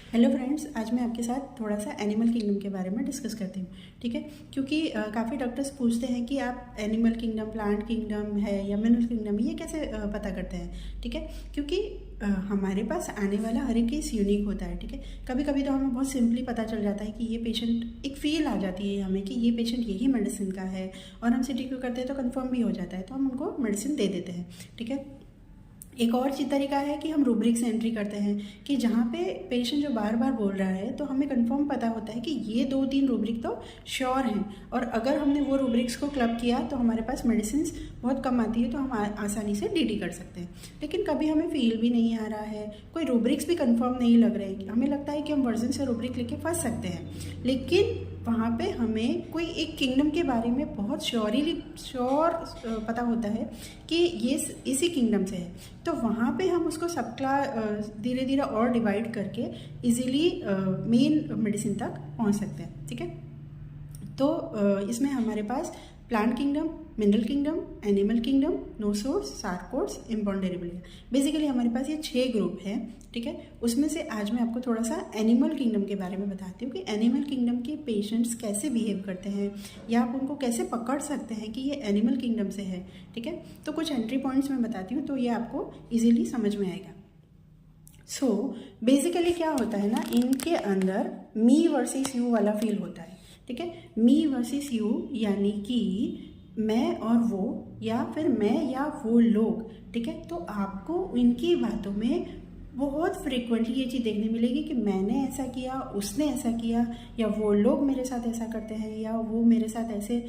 Hello friends, आज मैं आपके साथ थोड़ा सा एनिमल किंगडम के बारे में डिस्कस करती हूँ। ठीक है, क्योंकि काफ़ी डॉक्टर्स पूछते हैं कि आप एनिमल किंगडम, प्लांट किंगडम है या मिनरल किंगडम, ये कैसे पता करते हैं। ठीक है, क्योंकि हमारे पास आने वाला हर एक केस यूनिक होता है। ठीक है, कभी कभी तो हमें बहुत सिंपली पता चल जाता है कि ये पेशेंट, एक फील आ जाती है हमें कि ये पेशेंट यही मेडिसिन का है, और हम सिटी क्यू करते हैं तो कंफर्म भी हो जाता है, तो हम उनको मेडिसिन दे देते हैं। ठीक है, एक और तरीका है कि हम रूब्रिक से एंट्री करते हैं कि जहाँ पे पेशेंट जो बार बार बोल रहा है तो हमें कंफर्म पता होता है कि ये 2-3 रूब्रिक तो श्योर हैं, और अगर हमने वो रूब्रिक्स को क्लब किया तो हमारे पास मेडिसिन बहुत कम आती है, तो हम आसानी से डीडी कर सकते हैं। लेकिन कभी हमें फील भी नहीं आ रहा है, कोई रूब्रिक्स भी कंफर्म नहीं लग रहे, हमें लगता है कि हम वर्जन से रूब्रिक लेके फंस सकते हैं, लेकिन वहाँ पे हमें कोई एक किंगडम के बारे में बहुत श्योर पता होता है कि ये इसी किंगडम से है, तो वहाँ पे हम उसको धीरे धीरे और डिवाइड करके इजीली मेन मेडिसिन तक पहुँच सकते हैं। ठीक है, तो इसमें हमारे पास plant kingdom, mineral kingdom, animal kingdom, nosodes, sarcodes, imponderabilia, basically हमारे पास ये 6 ग्रुप हैं। ठीक है, उसमें से आज मैं आपको थोड़ा सा एनिमल किंगडम के बारे में बताती हूँ कि एनिमल किंगडम के पेशेंट्स कैसे बिहेव करते हैं, या आप उनको कैसे पकड़ सकते हैं कि ये एनिमल किंगडम से है। ठीक है, तो कुछ एंट्री पॉइंट्स मैं बताती हूँ तो ये आपको ईजिली समझ में आएगा। सो बेसिकली क्या होता है ना, इनके अंदर मी वर्सेस यू वाला फील होता है। ठीक है, मी वर्सेस यू यानी कि मैं और वो, या फिर मैं या वो लोग। ठीक है, तो आपको इनकी बातों में बहुत फ्रिक्वेंटली ये चीज़ देखने मिलेगी कि मैंने ऐसा किया, उसने ऐसा किया, या वो लोग मेरे साथ ऐसा करते हैं, या वो मेरे साथ ऐसे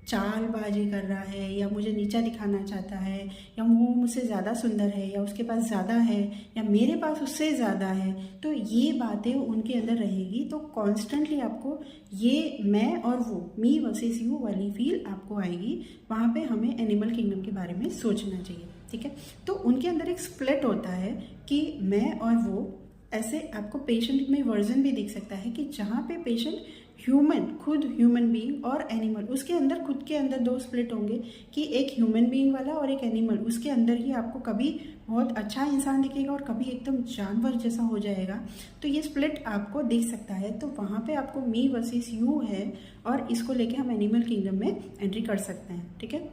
चालबाजी कर रहा है, या मुझे नीचा दिखाना चाहता है, या वो मुझसे ज़्यादा सुंदर है, या उसके पास ज़्यादा है, या मेरे पास उससे ज़्यादा है। तो ये बातें उनके अंदर रहेगी, तो कॉन्स्टेंटली आपको ये मैं और वो, मी वर्सेस यू वाली फील आपको आएगी। वहाँ पे हमें एनिमल किंगडम के बारे में सोचना चाहिए। ठीक है, तो उनके अंदर एक स्प्लिट होता है कि मैं और वो, ऐसे आपको पेशेंट में वर्जन भी दिख सकता है कि जहाँ पे पेशेंट खुद ह्यूमन बीइंग और एनिमल, उसके अंदर खुद के अंदर 2 स्प्लिट होंगे कि एक ह्यूमन बीइंग वाला और एक एनिमल। उसके अंदर ही आपको कभी बहुत अच्छा इंसान दिखेगा और कभी एकदम जानवर जैसा हो जाएगा, तो ये स्प्लिट आपको दिख सकता है। तो वहाँ पे आपको मी वर्सेस यू है, और इसको लेके हम एनिमल किंगडम में एंट्री कर सकते हैं। ठीक है,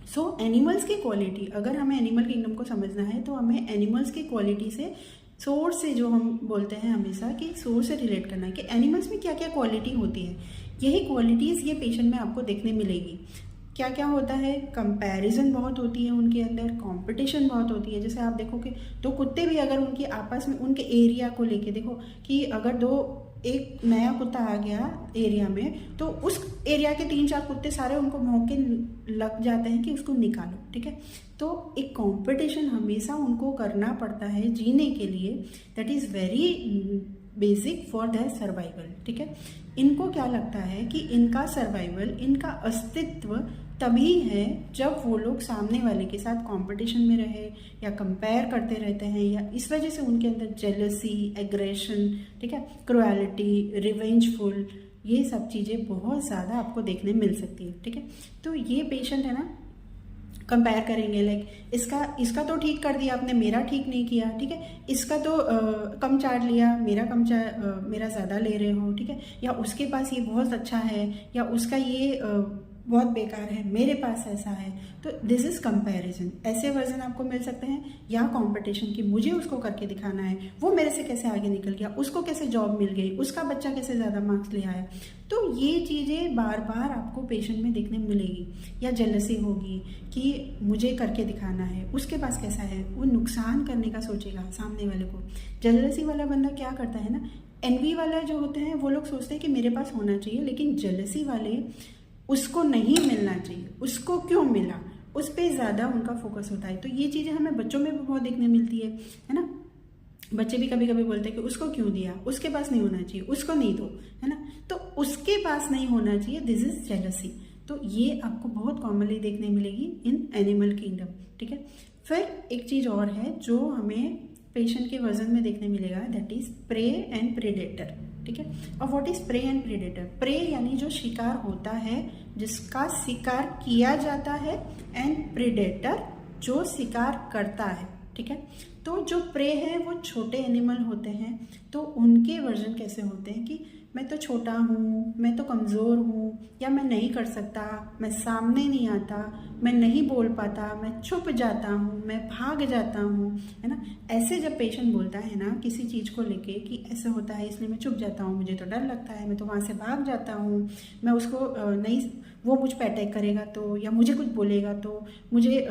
सो एनिमल्स की क्वालिटी, अगर हमें एनिमल किंगडम को समझना है तो हमें एनिमल्स की क्वालिटी से, सोर्स से, जो हम बोलते हैं हमेशा कि सोर्स से रिलेट करना है कि एनिमल्स में क्या क्या क्वालिटी होती है। यही क्वालिटीज़ ये पेशेंट में आपको देखने मिलेगी। क्या क्या होता है, कंपैरिजन बहुत होती है उनके अंदर, कंपटीशन बहुत होती है। जैसे आप देखोगे 2 कुत्ते भी अगर उनकी आपस में, उनके एरिया को लेके देखो कि अगर एक नया कुत्ता आ गया एरिया में, तो उस एरिया के 3-4 कुत्ते सारे उनको भौंके लग जाते हैं कि उसको निकालो। ठीक है, तो एक कंपटीशन हमेशा उनको करना पड़ता है जीने के लिए, that is very basic for their survival. ठीक है, इनको क्या लगता है कि इनका सर्वाइवल, इनका अस्तित्व तभी है जब वो लोग सामने वाले के साथ कंपटीशन में रहे, या कंपेयर करते रहते हैं, या इस वजह से उनके अंदर जेलसी, एग्रेशन, ठीक है, क्रुएलिटी, रिवेंजफुल, ये सब चीज़ें बहुत ज़्यादा आपको देखने मिल सकती है। ठीक है, तो ये पेशेंट है ना, कंपेयर करेंगे, लाइक इसका तो ठीक कर दिया आपने, मेरा ठीक नहीं किया। ठीक है, इसका तो कम चार्ज लिया, मेरा ज़्यादा ले रहे हो। ठीक है, या उसके पास ये बहुत अच्छा है, या उसका ये बहुत बेकार है, मेरे पास ऐसा है। तो दिस इज कंपैरिजन। ऐसे वर्जन आपको मिल सकते हैं, या कंपटीशन की मुझे उसको करके दिखाना है, वो मेरे से कैसे आगे निकल गया, उसको कैसे जॉब मिल गई, उसका बच्चा कैसे ज़्यादा मार्क्स ले आया। तो ये चीज़ें बार बार आपको पेशेंट में देखने मिलेगी। या जेलसी होगी कि मुझे करके दिखाना है, उसके पास कैसा है, वो नुकसान करने का सोचेगा सामने वाले को। जेलसी वाला बंदा क्या करता है ना, एनवी वाला जो होते हैं वो लोग सोचते हैं कि मेरे पास होना चाहिए, लेकिन जेलसी वाले उसको नहीं मिलना चाहिए, उसको क्यों मिला, उस पर ज़्यादा उनका फोकस होता है। तो ये चीज़ें हमें बच्चों में भी बहुत देखने मिलती है ना। बच्चे भी कभी कभी बोलते हैं कि उसको क्यों दिया, उसके पास नहीं होना चाहिए, उसको नहीं दो, है ना। तो उसके पास नहीं होना चाहिए, दिस इज जेलसी। तो ये आपको बहुत कॉमनली देखने मिलेगी इन एनिमल किंगडम। ठीक है, फिर एक चीज़ और है जो हमें पेशेंट के वर्जन में देखने मिलेगा, that is prey and predator. ठीक है, और what is prey and predator? Prey यानी जो शिकार होता है, जिसका शिकार किया जाता है, एंड प्रेडेटर जो शिकार करता है। ठीक है, तो जो प्रे है वो छोटे एनिमल होते हैं, तो उनके वर्जन कैसे होते हैं कि मैं तो छोटा हूँ, मैं तो कमज़ोर हूँ, या मैं नहीं कर सकता, मैं सामने नहीं आता, मैं नहीं बोल पाता, मैं छुप जाता हूँ, मैं भाग जाता हूँ, है ना। ऐसे जब पेशेंट बोलता है ना किसी चीज़ को लेके कि ऐसे होता है इसलिए मैं छुप जाता हूँ, मुझे तो डर लगता है, मैं तो वहाँ से भाग जाता हूँ, मैं उसको नहीं, वो मुझ पर अटैक करेगा तो, या मुझे कुछ बोलेगा तो मुझे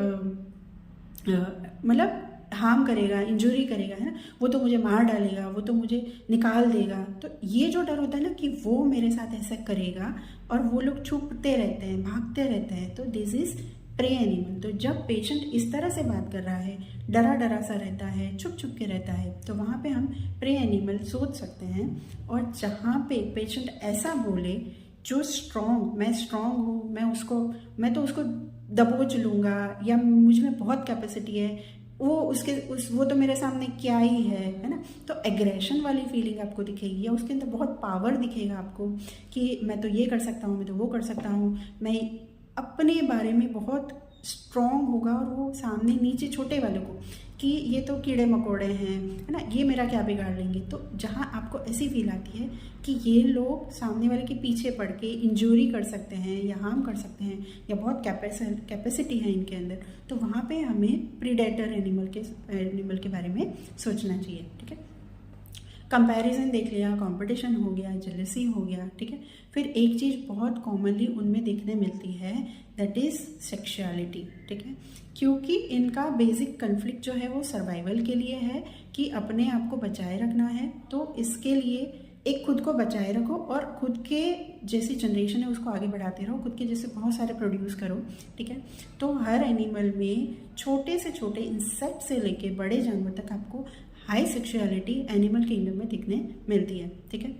मतलब हार्म करेगा, इंजुरी करेगा, है ना, वो तो मुझे मार डालेगा, वो तो मुझे निकाल देगा। तो ये जो डर होता है ना कि वो मेरे साथ ऐसा करेगा, और वो लोग छुपते रहते हैं, भागते रहते हैं, तो दिस इज प्रे एनिमल। तो जब पेशेंट इस तरह से बात कर रहा है, डरा डरा सा रहता है, छुप छुप के रहता है, तो वहाँ पे हम प्रे एनिमल सोच सकते हैं। और जहाँ पे पेशेंट ऐसा बोले जो स्ट्रॉन्ग, मैं स्ट्रॉन्ग हूँ, मैं तो उसको दबोच लूँगा, या मुझ में बहुत कैपेसिटी है, वो तो मेरे सामने क्या ही है ना। तो एग्रेशन वाली फीलिंग आपको दिखेगी, या उसके अंदर बहुत पावर दिखेगा आपको कि मैं तो ये कर सकता हूँ, मैं तो वो कर सकता हूँ, मैं अपने बारे में बहुत स्ट्रॉन्ग होगा। और वो सामने नीचे छोटे वाले को कि ये तो कीड़े मकोड़े हैं, है ना, ये मेरा क्या बिगाड़ लेंगे। तो जहाँ आपको ऐसी फील आती है कि ये लोग सामने वाले के पीछे पड़ के इंजरी कर सकते हैं या हार्म कर सकते हैं, या बहुत कैपेसिटी है इनके अंदर, तो वहाँ पे हमें प्रीडेटर एनिमल के बारे में सोचना चाहिए। ठीक है, कंपैरिजन देख लिया, कंपटीशन हो गया, जेलसी हो गया। ठीक है, फिर एक चीज़ बहुत कॉमनली उनमें देखने मिलती है, दैट इज़ सेक्सुअलिटी। ठीक है, क्योंकि इनका बेसिक कन्फ्लिक्ट जो है वो सर्वाइवल के लिए है कि अपने आप को बचाए रखना है। तो इसके लिए एक खुद को बचाए रखो, और खुद के जैसी जनरेशन है उसको आगे बढ़ाते रहो, खुद के जैसे बहुत सारे प्रोड्यूस करो। ठीक है, तो हर एनिमल में छोटे से छोटे इंसेक्ट से लेके बड़े जानवर तक आपको हाई सेक्सुअलिटी एनिमल किंगडम में दिखने मिलती है। ठीक है,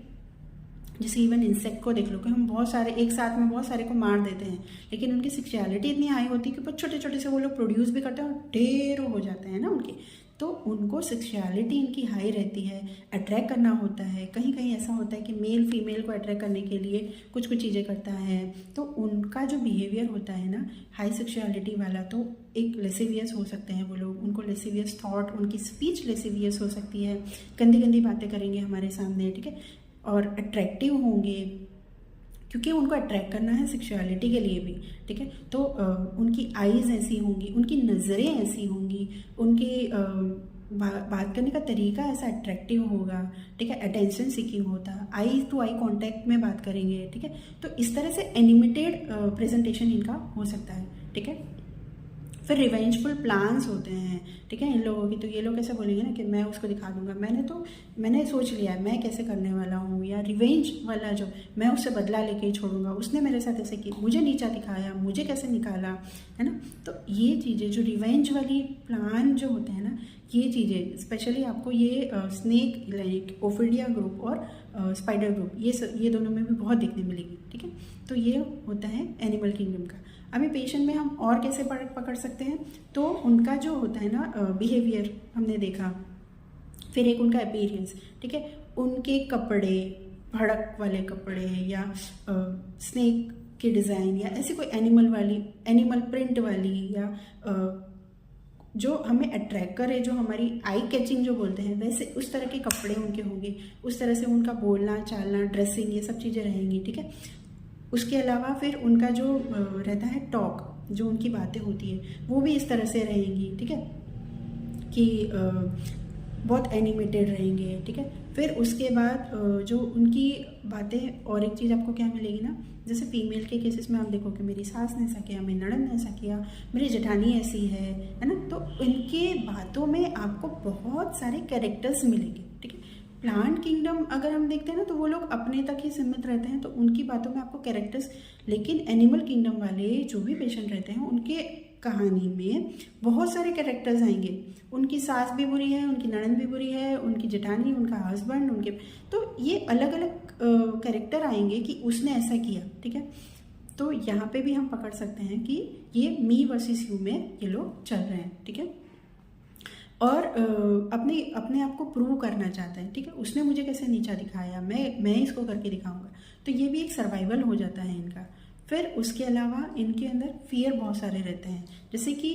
जैसे इवन इंसेक्ट को देख लो कि हम बहुत सारे एक साथ में बहुत सारे को मार देते हैं, लेकिन उनकी सेक्सुअलिटी इतनी हाई होती है कि बहुत छोटे छोटे से वो लोग प्रोड्यूस भी करते हैं और ढेरों हो जाते हैं ना उनके। तो उनको सेक्सुअलिटी इनकी हाई रहती है, अट्रैक्ट करना होता है। कहीं कहीं ऐसा होता है कि मेल फीमेल को अट्रैक्ट करने के लिए कुछ कुछ चीज़ें करता है। तो उनका जो बिहेवियर होता है ना हाई सेक्सुअलिटी वाला, तो एक लेसिवियस हो सकते हैं वो लोग, उनको लेसिवियस थॉट, उनकी स्पीच लेसिवियस हो सकती है, गंदी गंदी बातें करेंगे हमारे सामने। ठीक है, और अट्रैक्टिव होंगे क्योंकि उनको अट्रैक्ट करना है सेक्सुअलिटी के लिए भी। ठीक है, तो उनकी आईज़ ऐसी होंगी, उनकी नज़रें ऐसी होंगी, उनके बात करने का तरीका ऐसा अट्रैक्टिव होगा। ठीक है, अटेंशन सीकिंग होता, आई टू आई कांटेक्ट में बात करेंगे। ठीक है, तो इस तरह से एनिमेटेड प्रेजेंटेशन इनका हो सकता है। ठीक है, फिर रिवेंजफुल प्लान्स होते हैं। ठीक है, इन लोगों की, तो ये लोग ऐसे बोलेंगे ना कि मैं उसको दिखा दूंगा, मैंने सोच लिया है मैं कैसे करने वाला हूँ, या रिवेंज वाला जो मैं उससे बदला लेके ही छोड़ूंगा, उसने मेरे साथ ऐसे किया, मुझे नीचा दिखाया, मुझे कैसे निकाला, है ना। तो ये चीज़ें जो रिवेंज वाली प्लान जो होते हैं ना, ये चीज़ें स्पेशली आपको ये स्नेक लाइक ओफिडिया ग्रुप और स्पाइडर ग्रुप, ये दोनों में भी बहुत देखने मिलेगी। ठीक है, तो ये होता है एनिमल किंगडम का। अभी पेशेंट में हम और कैसे पकड़ सकते हैं, तो उनका जो होता है ना बिहेवियर हमने देखा, फिर एक उनका अपीयरेंस। ठीक है, उनके कपड़े, भड़क वाले कपड़े, या स्नेक के डिज़ाइन, या ऐसी कोई एनिमल प्रिंट वाली, या जो हमें अट्रैक्ट करे, जो हमारी आई कैचिंग जो बोलते हैं, वैसे उस तरह के कपड़े उनके होंगे, उस तरह से उनका बोलना चालना, ड्रेसिंग, ये सब चीज़ें रहेंगी। ठीक है, उसके अलावा फिर उनका जो रहता है टॉक, जो उनकी बातें होती है वो भी इस तरह से रहेंगी। ठीक है, कि बहुत एनिमेटेड रहेंगे। ठीक है, फिर उसके बाद जो उनकी बातें, और एक चीज़ आपको क्या मिलेगी ना, जैसे फीमेल के केसेस में आप देखो कि मेरी सास ने ऐसा किया, मेरी ननद ने ऐसा किया, मेरी जेठानी ऐसी है ना। तो इनके बातों में आपको बहुत सारे कैरेक्टर्स मिलेंगे। ठीक है, प्लांट किंगडम अगर हम देखते हैं ना, तो वो लोग अपने तक ही सीमित रहते हैं, तो उनकी बातों में आपको कैरेक्टर्स, लेकिन एनिमल किंगडम वाले जो भी पेशेंट रहते हैं उनके कहानी में बहुत सारे कैरेक्टर्स आएंगे। उनकी सास भी बुरी है, उनकी ननद भी बुरी है, उनकी जेठानी, उनका हस्बैंड, उनके, तो ये अलग अलग कैरेक्टर आएंगे कि उसने ऐसा किया। ठीक है, तो यहाँ पे भी हम पकड़ सकते हैं कि ये मी वर्सेस यू में ये लोग चल रहे हैं। ठीक है, और अपने आप को प्रूव करना चाहता है। ठीक है, उसने मुझे कैसे नीचा दिखाया, मैं इसको करके दिखाऊंगा। तो ये भी एक सर्वाइवल हो जाता है इनका। फिर उसके अलावा इनके अंदर फियर बहुत सारे रहते हैं, जैसे कि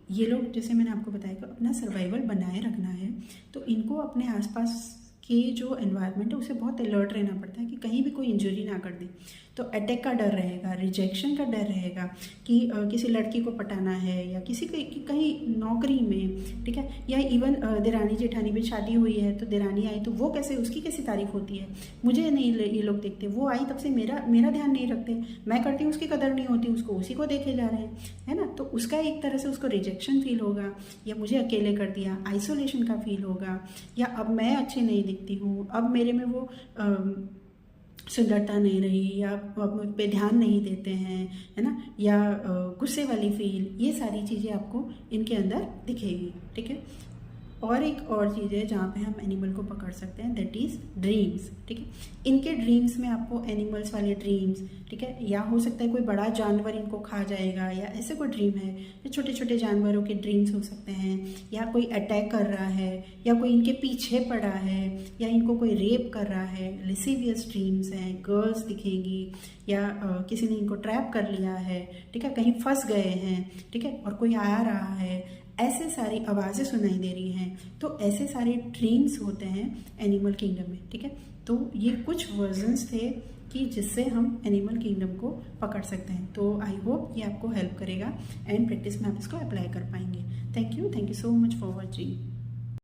ये लोग, जैसे मैंने आपको बताया कि अपना सर्वाइवल बनाए रखना है, तो इनको अपने आसपास के जो एनवायरनमेंट है उसे बहुत अलर्ट रहना पड़ता है कि कहीं भी कोई इंजरी ना कर दे। तो अटैक का डर रहेगा, रिजेक्शन का डर रहेगा कि किसी लड़की को पटाना है या किसी की कहीं नौकरी में, ठीक है, या इवन देरानी जेठानी में शादी हुई है तो देरानी आई तो वो कैसे, उसकी कैसी तारीफ होती है, मुझे नहीं ये लोग देखते, वो आई तब से मेरा ध्यान नहीं रखते, मैं करती हूँ उसकी कदर नहीं होती, उसको उसी को देखे जा रहे हैं, है ना। तो उसका एक तरह से उसको रिजेक्शन फील होगा, या मुझे अकेले कर दिया, आइसोलेशन का फील होगा, या अब मैं अच्छी नहीं दिखती हूँ, अब मेरे में वो सुंदरता नहीं रही, या अब मुझ पे ध्यान नहीं देते हैं, है ना, या गुस्से वाली फील, ये सारी चीज़ें आपको इनके अंदर दिखेगी, ठीक है। और एक और चीज़ है जहाँ पे हम एनिमल को पकड़ सकते हैं, दैट इज़ ड्रीम्स, ठीक है। इनके ड्रीम्स में आपको एनिमल्स वाले ड्रीम्स, ठीक है, या हो सकता है कोई बड़ा जानवर इनको खा जाएगा, या ऐसे कोई ड्रीम है, या छोटे छोटे जानवरों के ड्रीम्स हो सकते हैं, या कोई अटैक कर रहा है, या कोई इनके पीछे पड़ा है, या इनको कोई रेप कर रहा है, लिसिवियस ड्रीम्स हैं, गर्ल्स दिखेंगी, या किसी ने इनको ट्रैप कर लिया है, ठीक है, कहीं फंस गए हैं, ठीक है, और कोई आ रहा है, ऐसे सारी आवाज़ें सुनाई दे रही हैं, तो ऐसे सारे ड्रीम्स होते हैं एनिमल किंगडम में, ठीक है। तो ये कुछ वर्जन्स थे कि जिससे हम एनिमल किंगडम को पकड़ सकते हैं। तो आई होप ये आपको हेल्प करेगा एंड प्रैक्टिस में आप इसको अप्लाई कर पाएंगे। Thank you so much for watching.